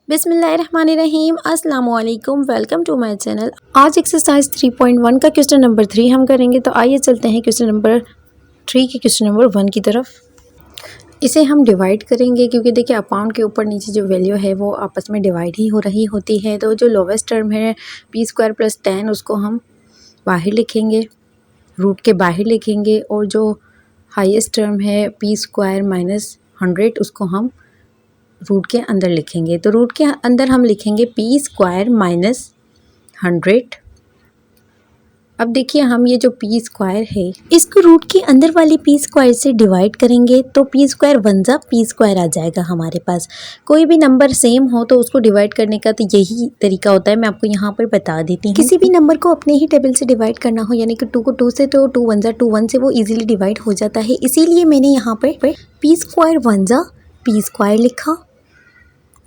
बिस्मिल्लाहिर्रहमानिर्रहीम अस्सलाम वालेकुम, वेलकम टू माय चैनल। आज एक्सरसाइज 3.1 का क्वेश्चन नंबर 3 हम करेंगे। तो आइए चलते हैं क्वेश्चन नंबर 3 के क्वेश्चन नंबर 1 की तरफ। इसे हम डिवाइड करेंगे क्योंकि देखिए अपाउंड के ऊपर नीचे जो वैल्यू है वो आपस में डिवाइड ही हो रही होती है। तो जो लोवेस्ट टर्म है p² + 10 उसको हम बाहर लिखेंगे, रूट के बाहर लिखेंगे, और जो हाईएस्ट टर्म है p² - 100 उसको हम रूट के अंदर लिखेंगे। तो रूट के अंदर हम लिखेंगे p² - 100। अब देखिए हम ये जो p² है इसको रूट के अंदर वाली p² से डिवाइड करेंगे तो p² 1 जा p² आ जाएगा हमारे पास। कोई भी नंबर सेम हो तो उसको डिवाइड करने का तो यही तरीका होता है, मैं आपको यहाँ पर बता देती हूँ। किसी भी नंबर को अपने ही टेबल से डिवाइड करना हो, यानी कि 2 को 2 से, तो 2 1 जा 2 1 से वो इजीली डिवाइड हो जाता है। इसीलिए मैंने यहाँ पर p² 1 जा p² लिखा।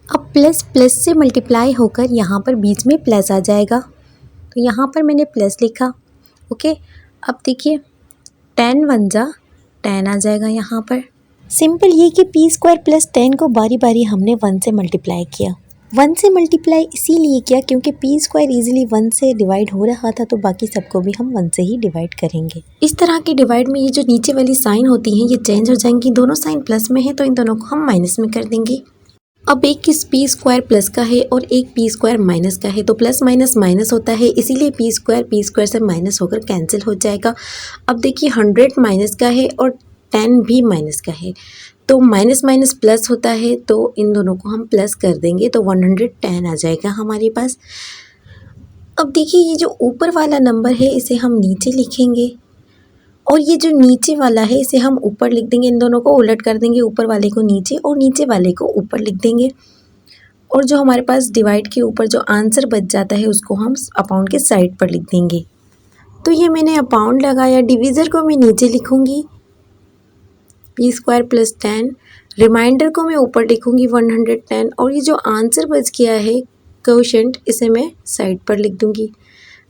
अब प्लस प्लस से मल्टीप्लाई होकर यहाँ पर बीच में प्लस आ जाएगा, तो यहाँ पर मैंने प्लस लिखा। ओके, अब देखिए 10 1 जा 10 आ जाएगा यहाँ पर। सिंपल ये कि p² + 10 को बारी बारी हमने 1 से मल्टीप्लाई किया। 1 से मल्टीप्लाई इसीलिए किया क्योंकि p² इजीली 1 से डिवाइड हो रहा था, तो बाकी सबको भी हम 1 से ही डिवाइड करेंगे। इस तरह के डिवाइड में ये जो नीचे वाली साइन होती हैं ये चेंज हो जाएंगी। दोनों साइन प्लस में है तो इन दोनों को हम माइनस में कर देंगे। अब एक किस p² प्लस का है और एक p² माइनस का है, तो प्लस माइनस माइनस होता है, इसीलिए p² से माइनस होकर कैंसिल हो जाएगा। अब देखिए 100 माइनस का है और 10 भी माइनस का है, तो माइनस माइनस प्लस होता है, तो इन दोनों को हम प्लस कर देंगे तो 110 आ जाएगा हमारे पास। अब देखिए ये जो ऊपर वाला नंबर है इसे हम नीचे लिखेंगे और ये जो नीचे वाला है इसे हम ऊपर लिख देंगे। इन दोनों को उलट कर देंगे, ऊपर वाले को नीचे और नीचे वाले को ऊपर लिख देंगे। और जो हमारे पास डिवाइड के ऊपर जो आंसर बच जाता है उसको हम अपाउंड के साइड पर लिख देंगे। तो ये मैंने अपाउंड लगाया, डिवीज़र को मैं नीचे लिखूँगी p² + 10, रिमाइंडर को मैं ऊपर लिखूँगी 110, और ये जो आंसर बच गया है क्वोशेंट इसे मैं साइड पर लिख दूँगी।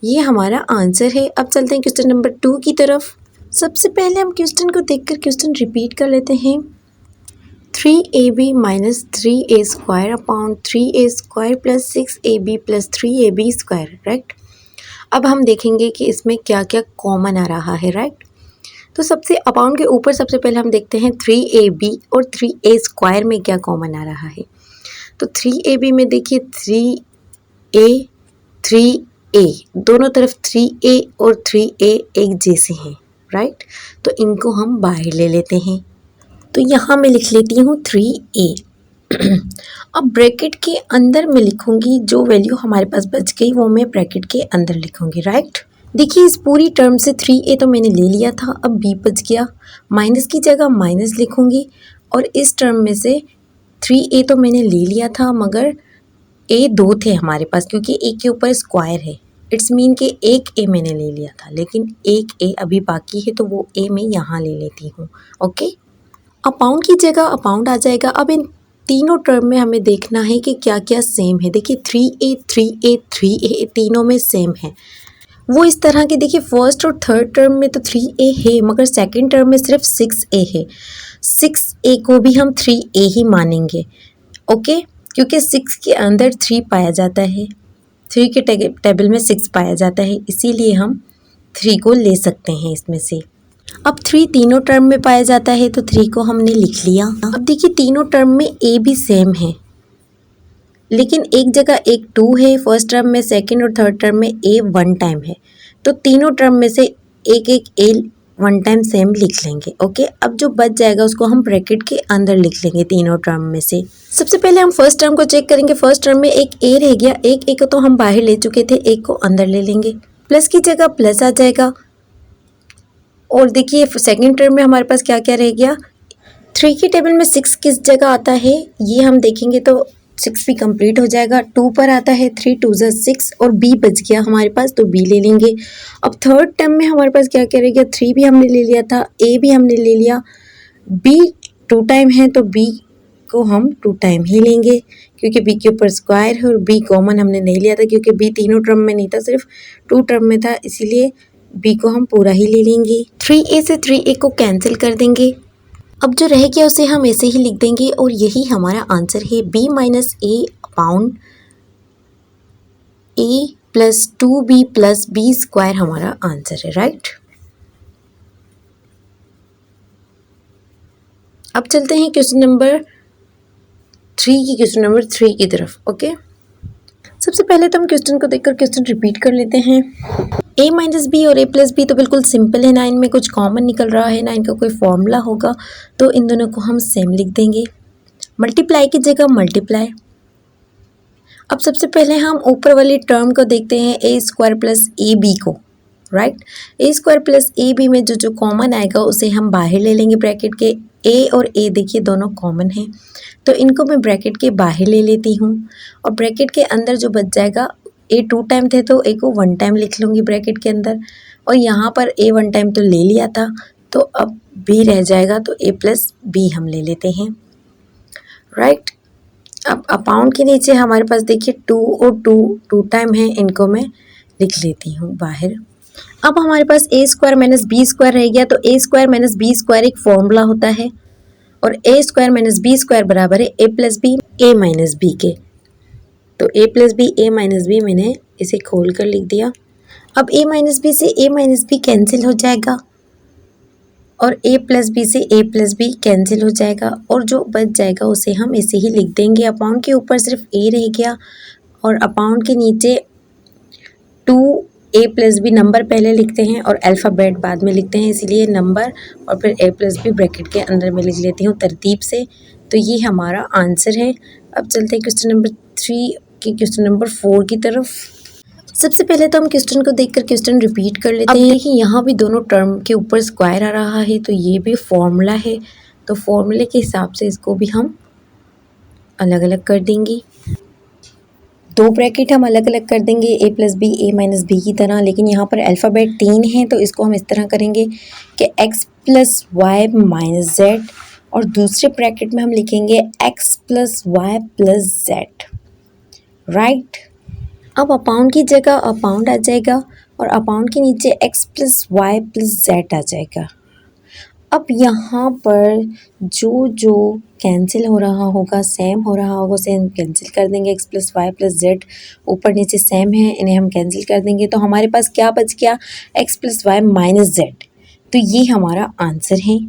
ये हमारा आंसर है। अब चलते हैं क्वेश्चन नंबर 2 की तरफ। सबसे पहले हम क्वेश्चन को देखकर क्वेश्चन रिपीट कर लेते हैं। 3ab - 3a² upon 3a² + 6ab + 3ab², right. अब हम देखेंगे कि इसमें क्या क्या कॉमन आ रहा है, राइट। तो सबसे अपाउंड के ऊपर सबसे पहले हम देखते हैं 3ab और 3a² में क्या कॉमन आ रहा है। तो 3ab में देखिए 3a 3a, दोनों तरफ 3a और 3a एक जैसे हैं, राइट। तो इनको हम बाहर ले लेते हैं, तो यहाँ मैं लिख लेती हूँ 3a। अब ब्रैकेट के अंदर मैं लिखूँगी जो वैल्यू हमारे पास बच गई वो मैं ब्रैकेट के अंदर लिखूँगी, राइट। देखिए इस पूरी टर्म से 3a तो मैंने ले लिया था, अब b बच गया, माइनस की जगह माइनस लिखूँगी। और इस टर्म में से 3a तो मैंने ले लिया था, मगर a 2 थे हमारे पास क्योंकि a के ऊपर स्क्वायर है। इट्स मीन कि एक a मैंने ले लिया था, लेकिन एक a अभी बाकी है तो वो a मैं यहाँ ले लेती हूँ। ओके, अपाउंड की जगह अपाउंड आ जाएगा। अब इन तीनों टर्म में हमें देखना है कि क्या क्या सेम है। देखिए 3a 3a 3a तीनों में सेम है। वो इस तरह के देखिए फर्स्ट और थर्ड टर्म में तो 3a है, मगर सेकंड टर्म में सिर्फ 6a है। 6a को भी हम 3a ही मानेंगे, ओके, क्योंकि 6 के अंदर 3 पाया जाता है, 3 के टेबल में 6 पाया जाता है, इसीलिए हम 3 को ले सकते हैं इसमें से। अब 3 तीनों टर्म में पाया जाता है तो 3 को हमने लिख लिया। अब देखिए तीनों टर्म में a भी सेम है, लेकिन एक जगह एक 2 है फर्स्ट टर्म में, सेकंड और थर्ड टर्म में a 1 टाइम है, तो तीनों टर्म में से एक एक a 1 टाइम सेम लिख लेंगे। ओके, अब जो बच जाएगा उसको हम ब्रैकेट के अंदर लिख लेंगे तीनों टर्म में से। सबसे पहले हम फर्स्ट टर्म को चेक करेंगे। फर्स्ट टर्म में एक a रह गया, एक a को तो हम बाहर ले चुके थे, एक को अंदर ले लेंगे, प्लस की जगह प्लस आ जाएगा। और देखिए सेकंड टर्म में हमारे पास क्या क्या रह गया। 3 के टेबल में 6 किस जगह आता है ये हम देखेंगे तो 6 भी कंप्लीट हो जाएगा। 2 पर आता है 3 2 जा 6 और b बच गया हमारे पास, तो b ले लेंगे। अब थर्ड टर्म में हमारे पास क्या क्या रह गया। 3 भी हमने ले लिया था, a भी हमने ले लिया, b 2 टाइम है तो b को हम 2 टाइम ही लेंगे क्योंकि b के ऊपर स्क्वायर है, और b कॉमन हमने नहीं लिया था क्योंकि b तीनों टर्म में नहीं था, सिर्फ 2 टर्म में था, इसीलिए b को हम पूरा ही ले लेंगे। 3a से 3a को कैंसिल कर देंगे। अब जो रह गया उसे हम ऐसे ही लिख देंगे और यही हमारा आंसर है b - a upon a plus 2b plus b square हमारा आंसर है, राइट। अब चलते हैं क्वेश्चन नंबर 3 की तरफ। ओके, सबसे पहले तो हम क्वेश्चन को देखकर क्वेश्चन रिपीट कर लेते हैं। a माइनस बी और a प्लस बी तो बिल्कुल सिंपल है ना, इनमें कुछ कॉमन निकल रहा है ना इनका कोई फॉर्मूला होगा, तो इन दोनों को हम सेम लिख देंगे। मल्टीप्लाई की जगह मल्टीप्लाई। अब सबसे पहले हम ऊपर वाली टर्म को देखते हैं, a square plus a b को, right. A square plus a b में जो जो कॉमन आएगा उसे हम बाहर ले लेंगे ब्रैकेट के। ए और ए देखिए दोनों कॉमन हैं, तो इनको मैं ब्रैकेट के बाहर ले लेती हूँ और ब्रैकेट के अंदर जो बच जाएगा, ए 2 टाइम थे तो ए को 1 टाइम लिख लूँगी ब्रैकेट के अंदर, और यहाँ पर ए 1 टाइम तो ले लिया था, तो अब बी रह जाएगा, तो ए प्लस बी हम ले लेते हैं, राइट। अब अपाउंड के नीचे हमारे पास देखिए 2 और 2 टाइम है, इनको मैं लिख लेती हूँ बाहर। अब हमारे पास ए स्क्वायर माइनस बी स्क्वायर रह गया, तो ए स्क्वायर माइनस बी स्क्वायर एक फॉर्मूला होता है, और ए स्क्वायर माइनस बी स्क्वायर बराबर है ए प्लस बी ए माइनस बी के। तो ए प्लस बी ए माइनस बी मैंने इसे खोल कर लिख दिया। अब ए माइनस बी से ए माइनस बी कैंसिल हो जाएगा, और ए प्लस बी से ए प्लस बी कैंसिल हो जाएगा, और जो बच जाएगा उसे हम ऐसे ही लिख देंगे। अपाउंड के ऊपर सिर्फ ए रह गया, और अपाउंड के नीचे 2 ए प्लस बी नंबर पहले लिखते हैं और अल्फ़ाबेट बाद में लिखते हैं, इसीलिए नंबर और फिर ए प्लस बी ब्रैकेट के अंदर में लिख लेती हूँ तरतीब से। तो ये हमारा आंसर है। अब चलते हैं क्वेश्चन नंबर 3 के क्वेश्चन नंबर 4 की तरफ। सबसे पहले तो हम क्वेश्चन को देखकर क्वेश्चन रिपीट कर लेते हैं। देखिए यहाँ भी दोनों टर्म के ऊपर स्क्वायर आ रहा है, तो ये भी फॉर्मूला है, तो फॉर्मूले के हिसाब से इसको भी हम अलग अलग कर देंगे। 2 ब्रैकेट हम अलग अलग कर देंगे, ए प्लस बी ए माइनस बी की तरह, लेकिन यहाँ पर अल्फ़ाबेट 3 है, तो इसको हम इस तरह करेंगे कि x plus y minus z, और दूसरे ब्रैकेट में हम लिखेंगे x plus y plus z, right. अब अपाउंड की जगह अपाउंड आ जाएगा, और अपाउंड के नीचे x plus y plus z आ जाएगा। अब यहाँ पर जो जो कैंसिल हो रहा होगा, सेम हो रहा होगा, उसे हम कैंसिल कर देंगे। x plus y plus z ऊपर नीचे सेम है, इन्हें हम कैंसिल कर देंगे, तो हमारे पास क्या बच गया, x plus y minus z. तो ये हमारा आंसर है।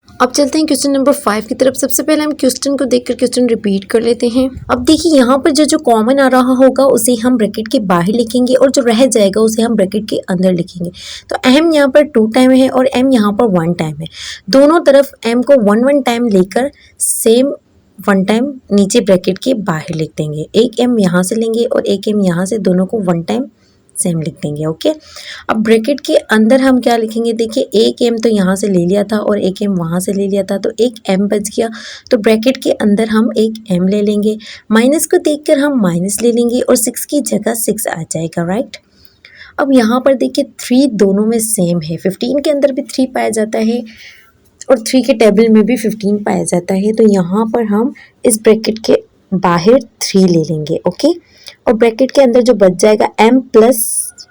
अब चलते हैं क्वेश्चन नंबर 5 की तरफ। सबसे पहले हम क्वेश्चन को देखकर क्वेश्चन रिपीट कर लेते हैं। अब देखिए यहाँ पर जो जो कॉमन आ रहा होगा उसे हम ब्रैकेट के बाहर लिखेंगे, और जो रह जाएगा उसे हम ब्रैकेट के अंदर लिखेंगे। तो m यहाँ पर 2 टाइम है और m यहाँ पर 1 टाइम है, दोनों तरफ m को 1 टाइम लेकर सेम 1 टाइम नीचे ब्रैकेट के बाहर लिख देंगे। एक m यहाँ से लेंगे और एक m यहाँ से, दोनों को 1 टाइम सेम लिख देंगे। ओके, अब ब्रैकेट के अंदर हम क्या लिखेंगे, देखिए एक m तो यहाँ से ले लिया था और एक m वहाँ से ले लिया था, तो एक m बच गया, तो ब्रैकेट के अंदर हम एक m ले लेंगे। माइनस को देखकर हम माइनस ले लेंगे, और 6 की जगह 6 आ जाएगा, राइट। अब यहाँ पर देखिए 3 दोनों में सेम है, 15 के अंदर भी 3 पाया जाता है और 3 के टेबल में भी 15 पाया जाता है, तो यहाँ पर हम इस ब्रैकेट के बाहर 3 ले लेंगे। ओके, और ब्रैकेट के अंदर जो बच जाएगा m प्लस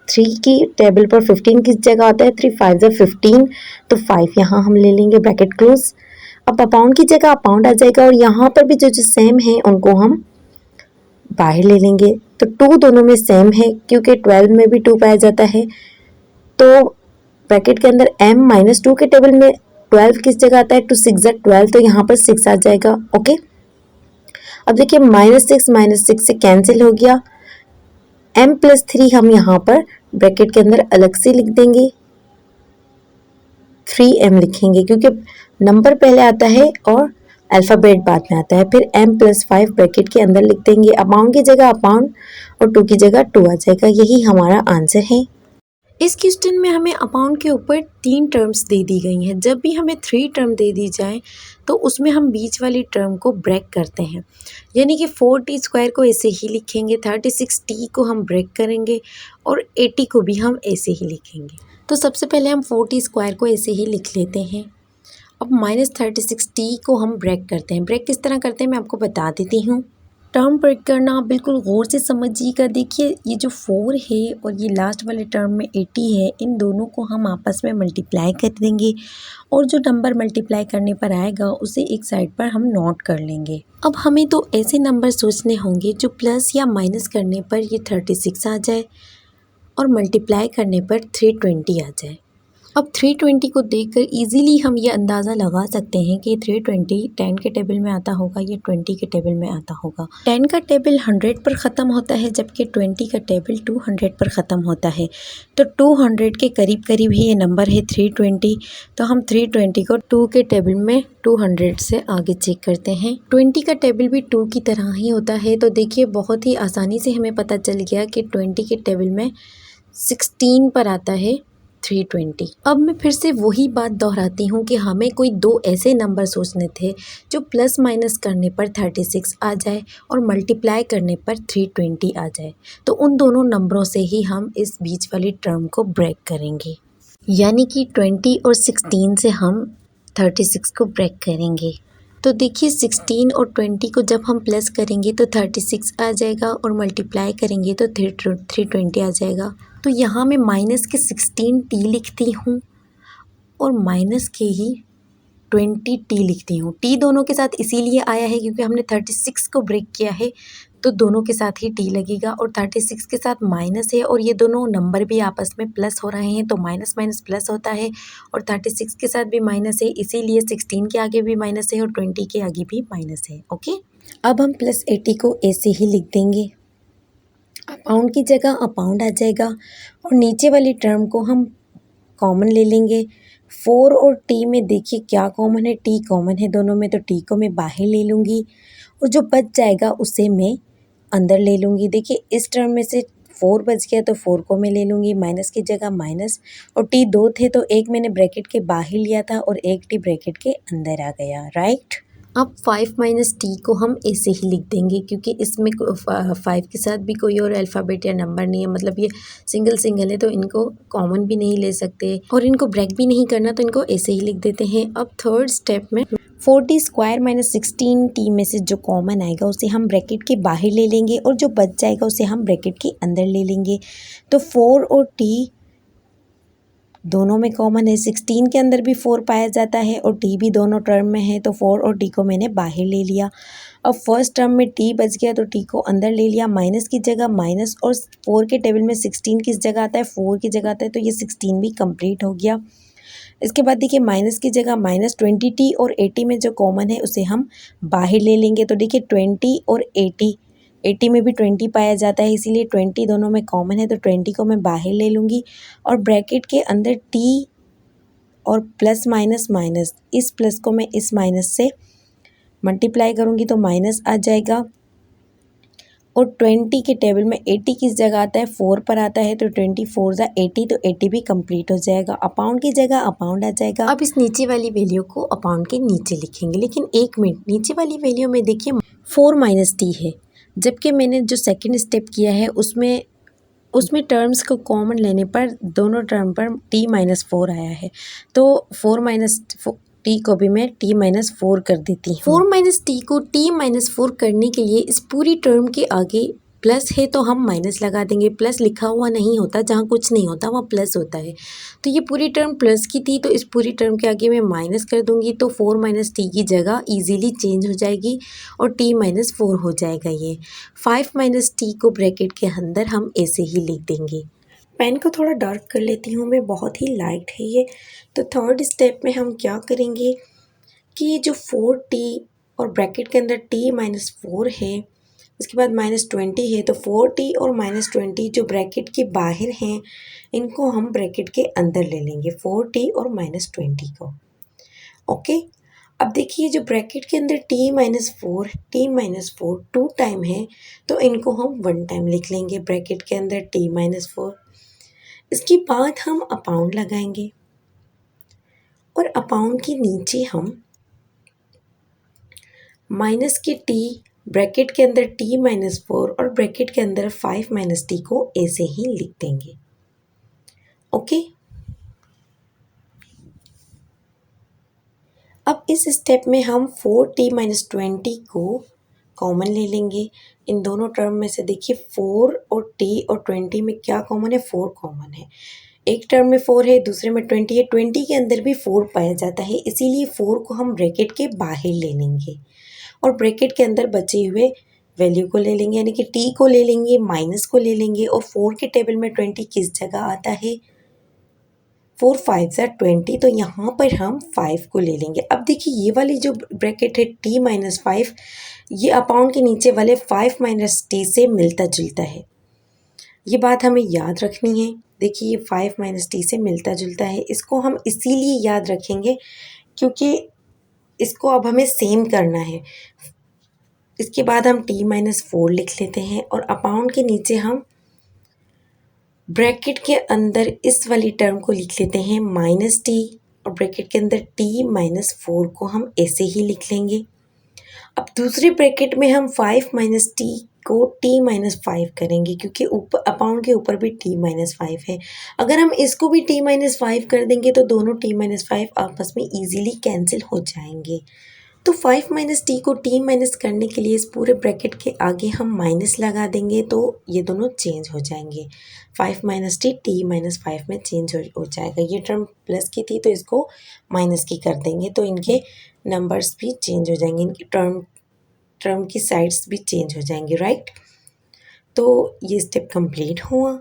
3 की टेबल पर 15 किस जगह आता है, 3 5 जा 15, तो 5 यहाँ हम ले लेंगे, ब्रैकेट क्लोज। अब अपाउंड की जगह अपाउंड आ जाएगा, और यहाँ पर भी जो जो सेम है उनको हम बाहर ले लेंगे। तो 2 दोनों में सेम है, क्योंकि 12 में भी 2 पाया जाता है, तो ब्रैकेट के अंदर m माइनस 2 के टेबल में 12 किस जगह आता है, 2 6 जा 12, तो यहाँ पर 6 आ जाएगा। ओके, अब देखिए माइनस 6 से कैंसिल हो गया, m प्लस 3 हम यहाँ पर ब्रैकेट के अंदर अलग से लिख देंगे, 3m लिखेंगे, क्योंकि नंबर पहले आता है और अल्फ़ाबेट बाद में आता है। फिर m प्लस 5 ब्रैकेट के अंदर लिख देंगे, अपाउंड की जगह अपाउंड और 2 की जगह 2 आ जाएगा। यही हमारा आंसर है। इस क्वेश्चन में हमें अपाउंड के ऊपर 3 टर्म्स दे दी गई हैं। जब भी हमें 3 टर्म दे दी जाए तो उसमें हम बीच वाली टर्म को ब्रेक करते हैं, यानी कि 4t स्क्वायर को ऐसे ही लिखेंगे, 36t को हम ब्रेक करेंगे और 80 को भी हम ऐसे ही लिखेंगे। तो सबसे पहले हम 4t स्क्वायर को ऐसे ही लिख लेते हैं। अब -36t को हम ब्रेक करते हैं। ब्रेक किस तरह करते हैं मैं आपको बता देती हूँ। टर्म ब्रेक करना बिल्कुल गौर से समझिएगा। देखिए ये जो 4 है और ये लास्ट वाले टर्म में 80 है, इन दोनों को हम आपस में मल्टीप्लाई कर देंगे और जो नंबर मल्टीप्लाई करने पर आएगा उसे एक साइड पर हम नोट कर लेंगे। अब हमें तो ऐसे नंबर सोचने होंगे जो प्लस या माइनस करने पर ये 36 आ जाए और मल्टीप्लाई करने पर 320 आ जाए। अब 320 को देखकर इजीली हम ये अंदाज़ा लगा सकते हैं कि 320 10 के टेबल में आता होगा या 20 के टेबल में आता होगा। 10 का टेबल 100 पर ख़त्म होता है जबकि 20 का टेबल 200 पर ख़त्म होता है। तो 200 के करीब करीब ही ये नंबर है 320। तो हम 320 को 2 के टेबल में 200 से आगे चेक करते हैं। 20 का टेबल भी 2 की तरह ही होता है। तो देखिए बहुत ही आसानी से हमें पता चल गया कि 20 के टेबल में 16 पर आता है 320। अब मैं फिर से वही बात दोहराती हूँ कि हमें कोई दो ऐसे नंबर सोचने थे जो प्लस माइनस करने पर 36 आ जाए और मल्टीप्लाई करने पर 320 आ जाए। तो उन दोनों नंबरों से ही हम इस बीच वाली टर्म को ब्रेक करेंगे, यानी कि 20 और 16 से हम 36 को ब्रेक करेंगे। तो देखिए 16 और 20 को जब हम प्लस करेंगे तो 36 आ जाएगा और मल्टीप्लाई करेंगे तो 320 आ जाएगा। तो यहाँ मैं माइनस के 16t लिखती हूँ और माइनस के ही 20t लिखती हूँ। t दोनों के साथ इसीलिए आया है क्योंकि हमने 36 को ब्रेक किया है, तो दोनों के साथ ही t लगेगा और 36 के साथ माइनस है और ये दोनों नंबर भी आपस में प्लस हो रहे हैं तो माइनस माइनस प्लस होता है और 36 के साथ भी माइनस है, इसीलिए 16 के आगे भी माइनस है और 20 के आगे भी माइनस है। ओके, अब हम प्लस 80 को ऐसे ही लिख देंगे, अपाउंड की जगह अपाउंड आ जाएगा और नीचे वाली टर्म को हम कॉमन ले लेंगे। 4 और t में देखिए क्या कॉमन है, t कॉमन है दोनों में, तो t को मैं बाहर ले लूँगी और जो बच जाएगा उसे मैं अंदर ले लूँगी। देखिए इस टर्म में से 4 बच गया तो 4 को मैं ले लूँगी माइनस की जगह माइनस, और t दो थे तो एक मैंने ब्रैकेट के बाहर लिया था और एक t ब्रैकेट के अंदर आ गया, राइट। अब 5 माइनस टी को हम ऐसे ही लिख देंगे क्योंकि इसमें 5 के साथ भी कोई और अल्फ़ाबेट या नंबर नहीं है, मतलब ये सिंगल सिंगल है तो इनको कॉमन भी नहीं ले सकते और इनको ब्रेक भी नहीं करना, तो इनको ऐसे ही लिख देते हैं। अब थर्ड स्टेप में 4t स्क्वायर माइनस 16t में से जो कॉमन आएगा उसे हम ब्रैकेट के बाहर ले लेंगे और जो बच जाएगा उसे हम ब्रैकेट के अंदर ले लेंगे। तो 4 और t दोनों में कॉमन है, 16 के अंदर भी 4 पाया जाता है और t भी दोनों टर्म में है, तो 4 और t को मैंने बाहर ले लिया। अब फर्स्ट टर्म में t बच गया तो t को अंदर ले लिया, माइनस की जगह माइनस, और 4 के टेबल में 16 किस जगह आता है, 4 की जगह आता है, तो ये 16 भी कंप्लीट हो गया। इसके बाद देखिए माइनस की जगह माइनस 20t और 80 में जो कॉमन है उसे हम बाहर ले लेंगे। तो देखिए 20 और 80 में भी 20 पाया जाता है, इसीलिए 20 दोनों में कॉमन है तो 20 को मैं बाहर ले लूँगी और ब्रैकेट के अंदर t और प्लस माइनस माइनस, इस प्लस को मैं इस माइनस से मल्टीप्लाई करूँगी तो माइनस आ जाएगा। और 20 के टेबल में 80 किस जगह आता है, 4 पर आता है, तो 24 ज़ा 80, तो 80 भी कंप्लीट हो जाएगा। अपाउंड की जगह अपाउंड आ जाएगा। अब इस नीचे वाली वैल्यू को अपाउंड के नीचे लिखेंगे, लेकिन एक मिनट, नीचे वाली वैल्यू में देखिए 4 माइनस टी है, जबकि मैंने जो सेकेंड स्टेप किया है उसमें टर्म्स को कॉमन लेने पर दोनों टर्म पर t माइनस 4 आया है, तो 4 माइनस टी को भी मैं t माइनस 4 कर देती हूँ। 4 माइनस टी को t माइनस 4 करने के लिए इस पूरी टर्म के आगे प्लस है तो हम माइनस लगा देंगे। प्लस लिखा हुआ नहीं होता, जहाँ कुछ नहीं होता वहाँ प्लस होता है, तो ये पूरी टर्म प्लस की थी तो इस पूरी टर्म के आगे मैं माइनस कर दूंगी, तो 4 माइनस टी की जगह इजीली चेंज हो जाएगी और t माइनस 4 हो जाएगा। ये 5 माइनस टी को ब्रैकेट के अंदर हम ऐसे ही लिख देंगे। पेन को थोड़ा डार्क कर लेती हूँ मैं, बहुत ही लाइट है ये। तो थर्ड स्टेप में हम क्या करेंगे कि ये जो 4t और ब्रैकेट के अंदर t माइनस 4 है, उसके बाद माइनस 20 है, तो 4t और माइनस 20 जो ब्रैकेट के बाहर हैं इनको हम ब्रैकेट के अंदर ले लेंगे, 4t और माइनस 20 को। ओके, अब देखिए जो ब्रैकेट के अंदर t माइनस 4 2 टाइम है तो इनको हम 1 टाइम लिख लेंगे ब्रैकेट के अंदर t माइनस 4। इसके बाद हम अपाउंड लगाएंगे और अपाउंड के नीचे हम माइनस के t ब्रैकेट के अंदर t माइनस 4 और ब्रैकेट के अंदर 5 माइनस टी को ऐसे ही लिख देंगे। ओके, अब इस स्टेप में हम 4t माइनस 20 को कॉमन ले लेंगे। इन दोनों टर्म में से देखिए 4 और टी और 20 में क्या कॉमन है, 4 कॉमन है। एक टर्म में 4 है, दूसरे में 20 है, 20 के अंदर भी 4 पाया जाता है, इसीलिए 4 को हम ब्रैकेट के बाहर ले लेंगे और ब्रैकेट के अंदर बचे हुए वैल्यू को ले लेंगे, यानी कि टी को ले लेंगे, माइनस को ले लेंगे और 4 के टेबल में 20 किस जगह आता है, 4 5 ज़ा 20, तो यहाँ पर हम 5 को ले लेंगे। अब देखिए ये वाली जो ब्रैकेट है टी माइनस 5, ये अपाउंड के नीचे वाले 5 माइनस टी से मिलता जुलता है, ये बात हमें याद रखनी है। देखिए ये 5 माइनस टी से मिलता जुलता है, इसको हम इसीलिए याद रखेंगे क्योंकि इसको अब हमें सेम करना है। इसके बाद हम टी माइनस 4 लिख लेते हैं और अपाउंड के नीचे हम ब्रैकेट के अंदर इस वाली टर्म को लिख लेते हैं माइनस टी और ब्रैकेट के अंदर टी माइनस 4 को हम ऐसे ही लिख लेंगे। अब दूसरे ब्रैकेट में हम 5 माइनस टी को टी माइनस 5 करेंगे क्योंकि ऊपर अपाउंड के ऊपर भी टी माइनस 5 है। अगर हम इसको भी टी माइनस 5 कर देंगे तो दोनों टी माइनस 5 आपस में ईजिली कैंसिल हो जाएंगे। तो 5 माइनस टी को टी माइनस करने के लिए इस पूरे ब्रैकेट के आगे हम माइनस लगा देंगे तो ये दोनों चेंज हो जाएंगे। 5 माइनस टी माइनस 5 में चेंज हो जाएगा। ये टर्म प्लस की थी तो इसको माइनस की कर देंगे तो इनके नंबर्स भी चेंज हो जाएंगे, इनकी टर्म की साइड्स भी चेंज हो जाएंगी, राइट। तो ये स्टेप कंप्लीट हुआ।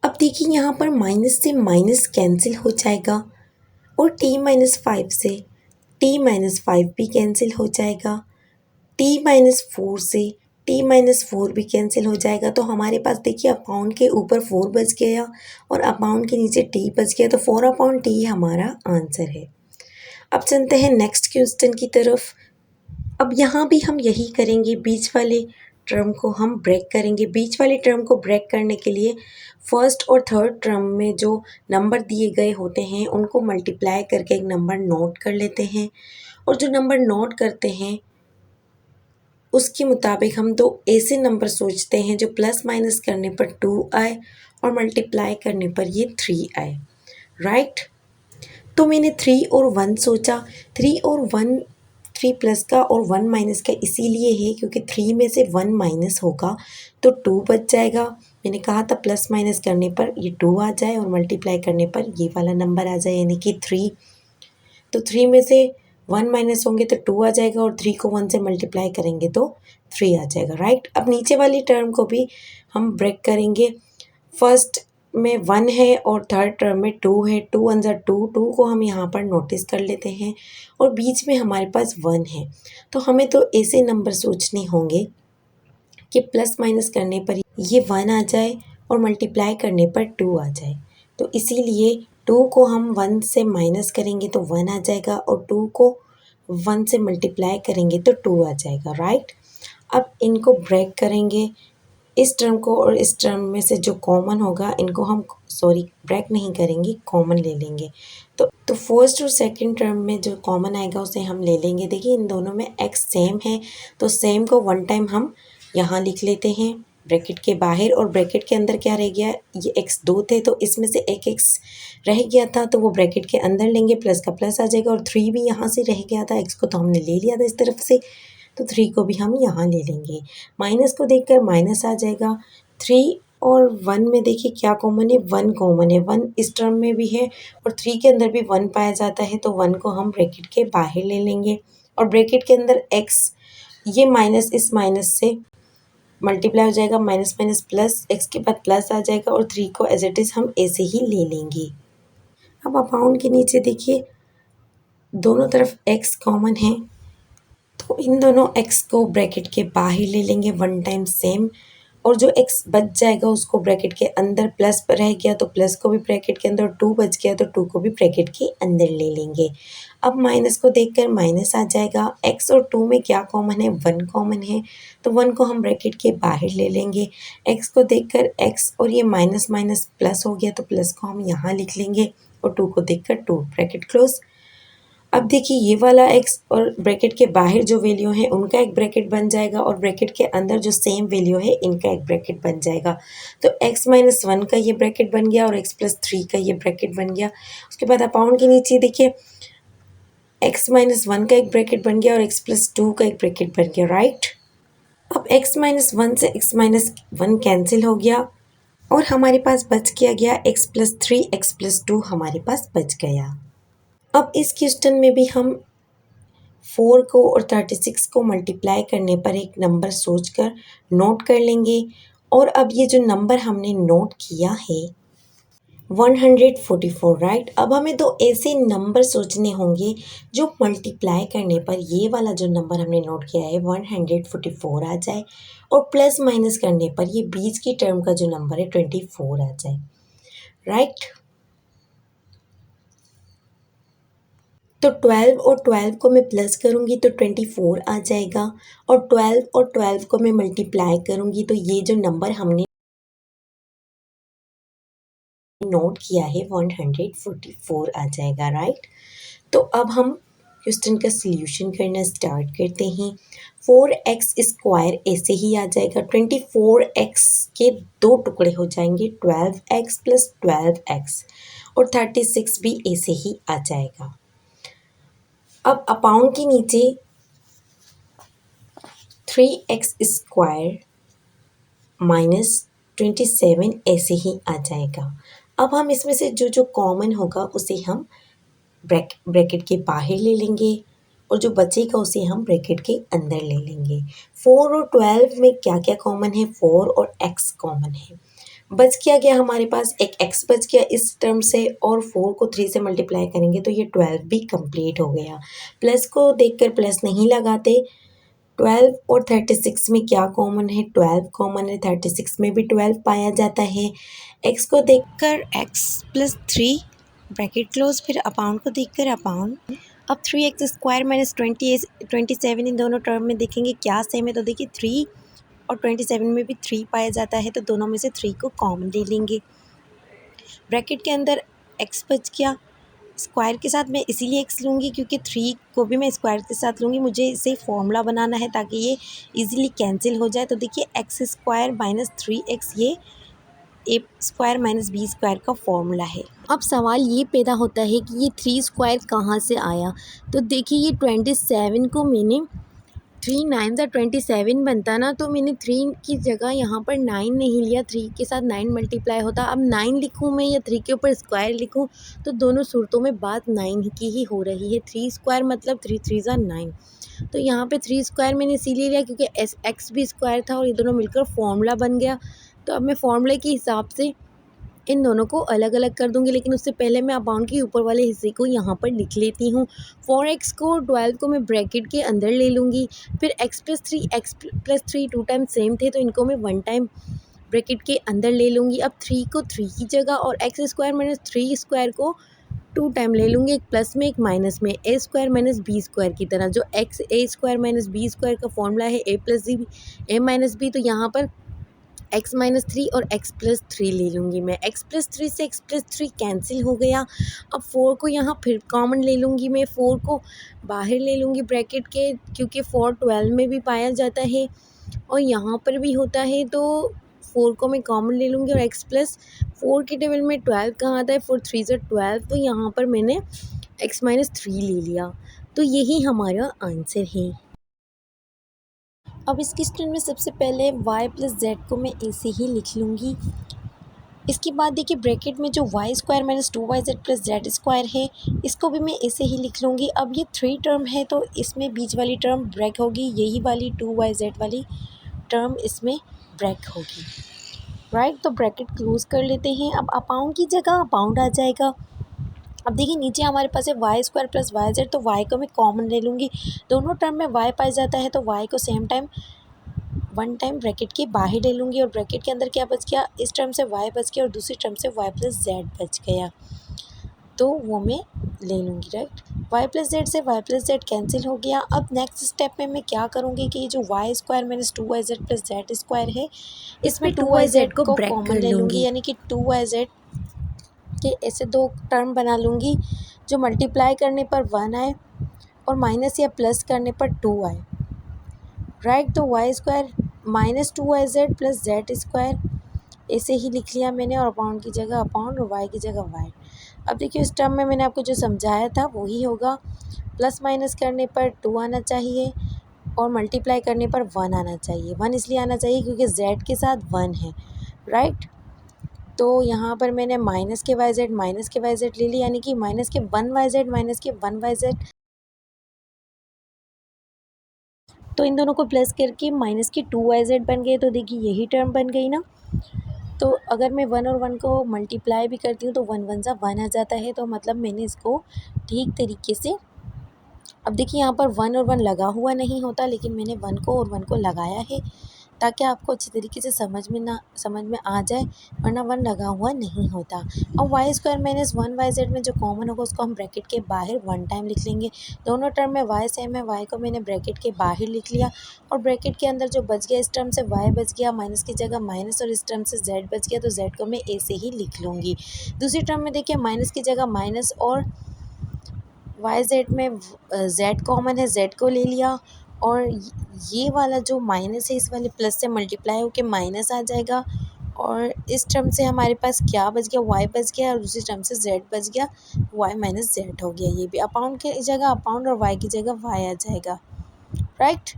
अब देखिए यहाँ पर माइनस से माइनस कैंसिल हो जाएगा और टी माइनस 5 से टी माइनस 5 भी कैंसिल हो जाएगा, टी माइनस 4 से टी माइनस 4 भी कैंसिल हो जाएगा। तो हमारे पास देखिए अपाउंड के ऊपर 4 बच गया और अपाउंड के नीचे टी बच गया, तो 4 अपॉन टी हमारा आंसर है। अब चलते हैं नेक्स्ट क्वेश्चन की तरफ। अब यहाँ भी हम यही करेंगे, बीच वाले टर्म को हम ब्रेक करेंगे। बीच वाले टर्म को ब्रेक करने के लिए फर्स्ट और थर्ड टर्म में जो नंबर दिए गए होते हैं उनको मल्टीप्लाई करके एक नंबर नोट कर लेते हैं और जो नंबर नोट करते हैं उसके मुताबिक हम दो ऐसे नंबर सोचते हैं जो प्लस माइनस करने पर 2 आए और मल्टीप्लाई करने पर ये 3 आए, राइट। तो मैंने 3 और 1 सोचा। 3 और 1, 3 प्लस का और 1 माइनस का इसीलिए है क्योंकि 3 में से 1 माइनस होगा तो 2 बच जाएगा। मैंने कहा था प्लस माइनस करने पर ये 2 आ जाए और मल्टीप्लाई करने पर ये वाला नंबर आ जाए, यानी कि 3। तो 3 में से 1 माइनस होंगे तो 2 आ जाएगा और 3 को 1 से मल्टीप्लाई करेंगे तो 3 आ जाएगा, राइट। अब नीचे वाली टर्म को भी हम ब्रेक करेंगे। फर्स्ट में 1 है और थर्ड टर्म में 2 है, 2 1 ज़ा 2, 2 को हम यहाँ पर नोटिस कर लेते हैं और बीच में हमारे पास 1 है। तो हमें तो ऐसे नंबर सोचने होंगे कि प्लस माइनस करने पर ये 1 आ जाए और मल्टीप्लाई करने पर 2 आ जाए। तो इसीलिए 2 को हम 1 से माइनस करेंगे तो 1 आ जाएगा और 2 को 1 से मल्टीप्लाई करेंगे तो 2 आ जाएगा, राइट। अब इनको ब्रेक करेंगे, इस टर्म को और इस टर्म में से जो कॉमन होगा इनको हम ब्रेक नहीं करेंगे, कॉमन ले लेंगे। तो फर्स्ट और सेकंड टर्म में जो कॉमन आएगा उसे हम ले लेंगे। देखिए इन दोनों में x सेम है तो सेम को 1 टाइम हम यहाँ लिख लेते हैं ब्रैकेट के बाहर और ब्रैकेट के अंदर क्या रह गया, ये x 2 थे तो इसमें से एक x रह गया था तो वो ब्रैकेट के अंदर लेंगे, प्लस का प्लस आ जाएगा और 3 भी यहाँ से रह गया था, x को तो हमने ले लिया था इस तरफ से तो 3 को भी हम यहाँ ले लेंगे। माइनस को देखकर माइनस आ जाएगा। 3 और 1 में देखिए क्या कॉमन है, 1 कॉमन है, 1 इस टर्म में भी है और 3 के अंदर भी 1 पाया जाता है तो 1 को हम ब्रैकेट के बाहर ले लेंगे और ब्रैकेट के अंदर x, ये माइनस इस माइनस से मल्टीप्लाई हो जाएगा, माइनस माइनस प्लस, x के बाद प्लस आ जाएगा और 3 को एज इट इज़ हम ऐसे ही ले लेंगे। अब अपाउंड के नीचे देखिए दोनों तरफ x कॉमन है तो इन दोनों x को ब्रैकेट के बाहर ले लेंगे 1 टाइम सेम और जो x बच जाएगा उसको ब्रैकेट के अंदर प्लस पर रह गया तो प्लस को भी ब्रैकेट के अंदर, 2 बच गया तो 2 को भी ब्रैकेट के अंदर ले लेंगे। अब माइनस को देखकर माइनस आ जाएगा। x और 2 में क्या कॉमन है, 1 कॉमन है तो 1 को हम ब्रैकेट के बाहर ले लेंगे। x को देखकर x और ये माइनस माइनस प्लस हो गया तो प्लस को हम यहाँ लिख लेंगे और 2 को देखकर 2, ब्रैकेट क्लोज। अब देखिए ये वाला x और ब्रैकेट के बाहर जो वैल्यू है उनका एक ब्रैकेट बन जाएगा और ब्रैकेट के अंदर जो सेम वैल्यू है इनका एक ब्रैकेट बन जाएगा। तो x माइनस 1 का ये ब्रैकेट बन गया और x प्लस 3 का ये ब्रैकेट बन गया। उसके बाद अपाउंड के नीचे देखिए x माइनस 1 का एक ब्रैकेट बन गया और x प्लस 2 का एक ब्रैकेट बन गया, राइट। अब x-1 से x-1 कैंसिल हो गया और हमारे पास बच गया x+3 x+2 हमारे पास बच गया। अब इस क्वेश्चन में भी हम 4 को और 36 को मल्टीप्लाई करने पर एक नंबर सोचकर नोट कर लेंगे। और अब ये जो नंबर हमने नोट किया है 144, राइट। अब हमें दो ऐसे नंबर सोचने होंगे जो मल्टीप्लाई करने पर ये वाला जो नंबर हमने नोट किया है 144 आ जाए और प्लस माइनस करने पर ये बीच की टर्म का जो नंबर है 24 आ जाए, राइट। तो 12 और 12 को मैं प्लस करूँगी तो 24 आ जाएगा और 12 और 12 को मैं मल्टीप्लाई करूँगी तो ये जो नंबर हमने नोट किया है 144 आ जाएगा, राइट। तो अब हम क्वेश्चन का सल्यूशन करना स्टार्ट करते हैं। 4x² ऐसे ही आ जाएगा, 24x के दो टुकड़े हो जाएंगे 12x + 12x और 36 भी ऐसे ही आ जाएगा। अब अपाउंड के नीचे 3x² - 27 ऐसे ही आ जाएगा। अब हम इसमें से जो जो कॉमन होगा उसे हम ब्रैकेट के बाहर ले लेंगे और जो बचेगा उसे हम ब्रैकेट के अंदर ले लेंगे। 4 और 12 में क्या क्या कॉमन है? 4 और x कॉमन है। बच क्या गया हमारे पास? एक x बच गया इस टर्म से और 4 को 3 से मल्टीप्लाई करेंगे तो ये 12 भी कंप्लीट हो गया। प्लस को देखकर प्लस नहीं लगाते। 12 और 36 में क्या कॉमन है? 12 कॉमन है, 36 में भी 12 पाया जाता है। x को देखकर x + 3 ब्रैकेट क्लोज, फिर अपाउंड को देखकर अपाउंड। अब 3x² - 27 इन दोनों टर्म में देखेंगे क्या सेम है, तो देखिए 3 और 27 में भी 3 पाया जाता है तो दोनों में से 3 को कॉमन ले लेंगे। ब्रैकेट के अंदर x बच गया, स्क्वायर के साथ मैं इसीलिए x लूँगी क्योंकि 3 को भी मैं स्क्वायर के साथ लूँगी, मुझे इसे फॉर्मूला बनाना है ताकि ये इजीली कैंसिल हो जाए। तो देखिए x² - 3x ये a² - b² का फॉर्मूला है। अब सवाल ये पैदा होता है कि ये 3² कहाँ से आया। तो देखिए ये 27 को मैंने 3 9 ज़ा 27 बनता ना, तो मैंने 3 की जगह यहाँ पर 9 नहीं लिया, 3 के साथ 9 मल्टीप्लाई होता। अब 9 लिखूँ मैं या 3 के ऊपर स्क्वायर लिखूँ, तो दोनों सूरतों में बात 9 की ही हो रही है। 3² मतलब 3 3 ज़ा 9। तो यहाँ पे 3² मैंने इसीलिए लिया क्योंकि x भी स्क्वायर था और ये दोनों मिलकर फॉर्मूला बन गया। तो अब मैं फॉर्मूले के हिसाब से इन दोनों को अलग अलग कर दूंगी, लेकिन उससे पहले मैं अपाउंड के ऊपर वाले हिस्से को यहाँ पर लिख लेती हूँ। 4x को 12 को मैं ब्रैकेट के अंदर ले लूँगी, फिर x + 3 2 टाइम सेम थे तो इनको मैं 1 टाइम ब्रैकेट के अंदर ले लूँगी। अब 3 को 3 की जगह और x² - 3² को 2 टाइम ले लूँगी, एक प्लस में एक माइनस में, a² - b² की तरह। जो a² - b² का फॉर्मूला है a - b, तो यहाँ पर x - 3 और x + 3 ले लूँगी मैं। x + 3 से x + 3 कैंसिल हो गया। अब 4 को यहाँ फिर कॉमन ले लूँगी मैं, 4 को बाहर ले लूँगी ब्रैकेट के क्योंकि 4 12 में भी पाया जाता है और यहाँ पर भी होता है, तो 4 को मैं कॉमन ले लूँगी और x + 4 के टेबल में 12 कहाँ आता है? 4 3 ज़ा 12, तो यहाँ पर मैंने x - 3 ले लिया। तो यही हमारा आंसर है। अब इस क्वेश्चन में सबसे पहले y + z को मैं ऐसे ही लिख लूँगी। इसके बाद देखिए ब्रैकेट में जो y² - 2yz + z² है, इसको भी मैं ऐसे ही लिख लूँगी। अब ये 3 टर्म है तो इसमें बीच वाली टर्म ब्रेक होगी, यही वाली 2yz वाली टर्म इसमें ब्रेक होगी, राइट। तो ब्रैकेट क्लोज कर लेते हैं। अब अपाउंड की जगह अपाउंड आ जाएगा। अब देखिए नीचे हमारे पास है y² + yz, तो y को मैं कॉमन ले लूँगी। दोनों टर्म में y पाया जाता है तो y को सेम टाइम 1 टाइम ब्रैकेट के बाहर ले लूँगी और ब्रैकेट के अंदर क्या बच गया? इस टर्म से y बच गया और दूसरी टर्म से y + z बच गया, तो वो मैं ले लूँगी, राइट। y + z से y + z कैंसिल हो गया। अब नेक्स्ट स्टेप में मैं क्या करूँगी कि ये जो y² - 2yz + z² है, इसमें 2yz को कॉमन ले लूँगी, यानी कि 2yz के ऐसे 2 टर्म बना लूँगी जो मल्टीप्लाई करने पर 1 आए और माइनस या प्लस करने पर 2 आए, राइट। तो y² - 2yz + z² ऐसे ही लिख लिया मैंने और अपाउंड की जगह अपाउंड और y की जगह y। अब देखिए इस टर्म में मैंने आपको जो समझाया था वही होगा, प्लस माइनस करने पर 2 आना चाहिए और मल्टीप्लाई करने पर 1 आना चाहिए। 1 इसलिए आना चाहिए क्योंकि z के साथ 1 है, राइट। तो यहाँ पर मैंने माइनस के वाई जेड ले ली, यानी कि माइनस के 1 वाई जेड। तो इन दोनों को प्लस करके माइनस की 2 वाई जेड बन गए। तो देखिए यही टर्म बन गई ना। तो अगर मैं 1 और 1 को मल्टीप्लाई भी करती हूँ तो 1 1 सा 1 आ जाता है। तो मतलब मैंने इसको ठीक तरीके से, अब देखिए यहाँ पर 1 और 1 लगा हुआ नहीं होता, लेकिन मैंने 1 को और 1 को लगाया है ताकि आपको अच्छी तरीके से समझ में आ जाए, वरना 1 लगा हुआ नहीं होता। और y square minus 1 y z में जो कॉमन होगा उसको हम ब्रैकेट के बाहर 1 टाइम लिख लेंगे। दोनों टर्म में वाई सेम है, वाई को मैंने ब्रैकेट के बाहर लिख लिया और ब्रैकेट के अंदर जो बच गया, इस टर्म से वाई बच गया माइनस की जगह माइनस, और इस टर्म से जेड बच गया तो जेड को मैं ए से ही लिख लूँगी। दूसरी टर्म में देखिए माइनस की जगह माइनस और वाई जेड में जेड कॉमन है, जेड को ले लिया और ये वाला जो माइनस है इस वाले प्लस से मल्टीप्लाई होकर माइनस आ जाएगा। और इस टर्म से हमारे पास क्या बच गया, वाई बच गया, और दूसरी टर्म से जेड बच गया, वाई माइनस जेड हो गया। ये भी अपाउंड की जगह अपाउंड और वाई की जगह वाई आ जाएगा, राइट।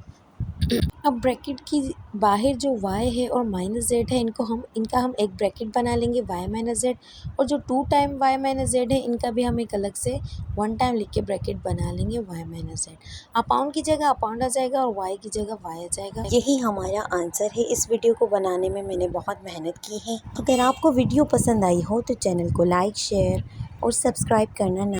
अब ब्रैकेट की बाहर जो y है और माइनस जेड है, इनका हम एक ब्रैकेट बना लेंगे y माइनस जेड, और जो 2 टाइम y माइनस जेड है इनका भी हम एक अलग से 1 टाइम लिख के ब्रैकेट बना लेंगे y माइनस जेड। अपाउंड की जगह अपाउंड आ जाएगा और y की जगह y आ जाएगा। यही हमारा आंसर है। इस वीडियो को बनाने में मैंने बहुत मेहनत की है। अगर आपको वीडियो पसंद आई हो तो चैनल को लाइक, शेयर और सब्सक्राइब करना ना